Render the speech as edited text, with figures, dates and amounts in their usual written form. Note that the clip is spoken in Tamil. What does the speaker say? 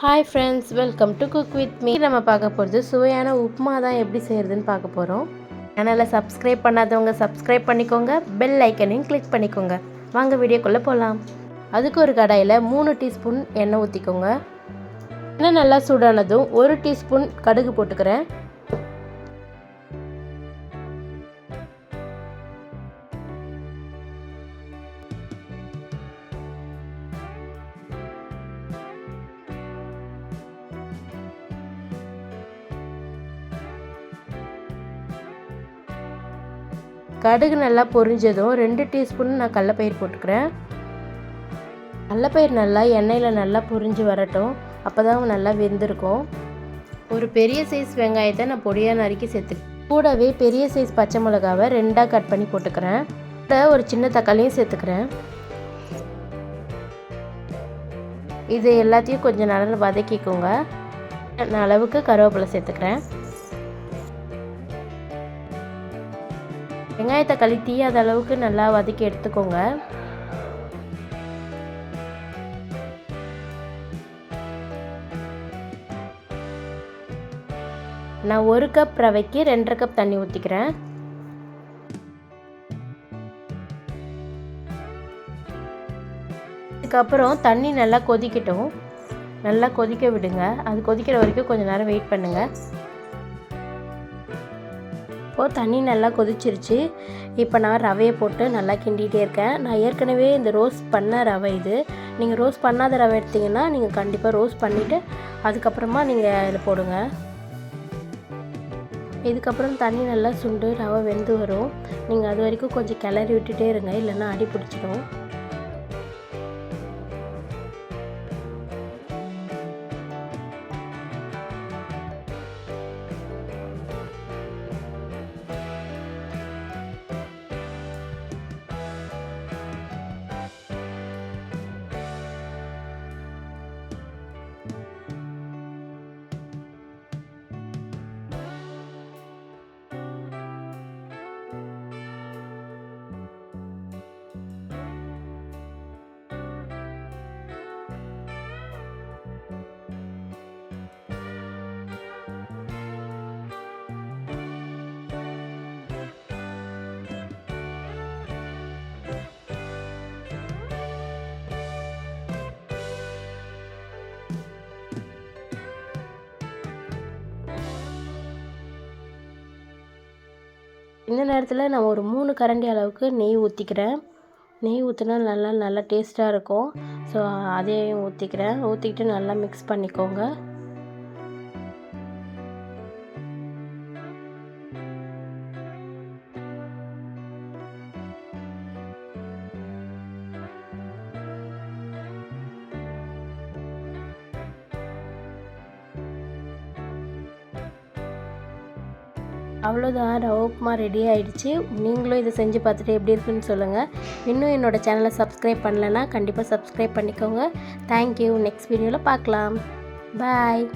Hi friends, welcome to cook with me. நம்ம பார்க்க போகிறது சுவையான உப்புமா தான் எப்படி செய்கிறதுன்னு பார்க்க போகிறோம். சேனலை சப்ஸ்கிரைப் பண்ணாதவங்க சப்ஸ்கிரைப் பண்ணிக்கோங்க, பெல் ஐக்கனையும் கிளிக் பண்ணிக்கோங்க. வாங்க வீடியோக்குள்ளே போகலாம். அதுக்கு ஒரு கடாயில் 3 டீஸ்பூன் எண்ணெய் ஊற்றிக்கோங்க. எண்ணெய் நல்லா சூடானதும் 1 டீஸ்பூன் கடுகு போட்டுக்கிறேன். கடுகு நல்லா பொரிஞ்சதும் 2 டீஸ்பூன் நான் கடலப்பயிர் போட்டுக்கிறேன். கடலப்பயிர் நல்லா எண்ணெயில் நல்லா பொரிஞ்சு வரட்டும், அப்போ தான் நல்லா வெந்திருக்கும். ஒரு பெரிய சைஸ் வெங்காயத்தை நான் பொடியாக நறுக்கி சேர்த்துக்கிறேன். கூடவே பெரிய சைஸ் பச்சை மிளகாவை 2ஆக கட் பண்ணி போட்டுக்கிறேன். ஒரு சின்ன தக்காளியும் சேர்த்துக்கிறேன். இது எல்லாத்தையும் கொஞ்சம் நல்லா வதக்கிக்கோங்க. நான் அளவுக்கு கருவேப்பிலை சேர்த்துக்கிறேன். வெங்காயத்தை தீயாத அளவுக்கு நல்லா வதக்கி எடுத்துக்கோங்க. நான் 1 கப் ரவைக்கு 2.5 கப் தண்ணி ஊற்றிக்கிறேன். இதுக்கப்புறம் தண்ணி நல்லா கொதிக்கட்டும். நல்லா கொதிக்க விடுங்க. அது கொதிக்கிற வரைக்கும் கொஞ்சம் நேரம் வெயிட் பண்ணுங்கள். இப்போது தண்ணி நல்லா கொதிச்சிருச்சு. இப்போ நான் ரவையை போட்டு நல்லா கிண்டிகிட்டே இருக்கேன். நான் ஏற்கனவே இந்த ரோஸ்ட் பண்ண ரவை இது. நீங்கள் ரோஸ்ட் பண்ணாத ரவை எடுத்திங்கன்னா நீங்கள் கண்டிப்பாக ரோஸ்ட் பண்ணிவிட்டு அதுக்கப்புறமா நீங்கள் இதில் போடுங்க. இதுக்கப்புறம் தண்ணி நல்லா சுண்டு ரவை வெந்து வரும். நீங்கள் அது வரைக்கும் கொஞ்சம் கிளறி விட்டுட்டே இருங்க, இல்லைன்னா அடி பிடிச்சிடும். இந்த நேரத்தில் நான் ஒரு 3 கரண்டி அளவுக்கு நெய் ஊற்றிக்கிறேன். நெய் ஊற்றினா நல்லா டேஸ்ட்டாக இருக்கும். ஸோ அதையும் ஊற்றிக்கிட்டு நல்லா மிக்ஸ் பண்ணிக்கோங்க. அவ்வளோதான், ரவை உப்புமா ரெடி ஆகிடுச்சு. நீங்களும் இதை செஞ்சு பார்த்துட்டு எப்படி இருக்குன்னு சொல்லுங்கள். இன்னும் என்னோடய சேனலை சப்ஸ்கிரைப் பண்ணலைன்னா கண்டிப்பாக சப்ஸ்கிரைப் பண்ணிக்கோங்க. தேங்க்யூ. நெக்ஸ்ட் வீடியோவில் பார்க்கலாம். பாய்.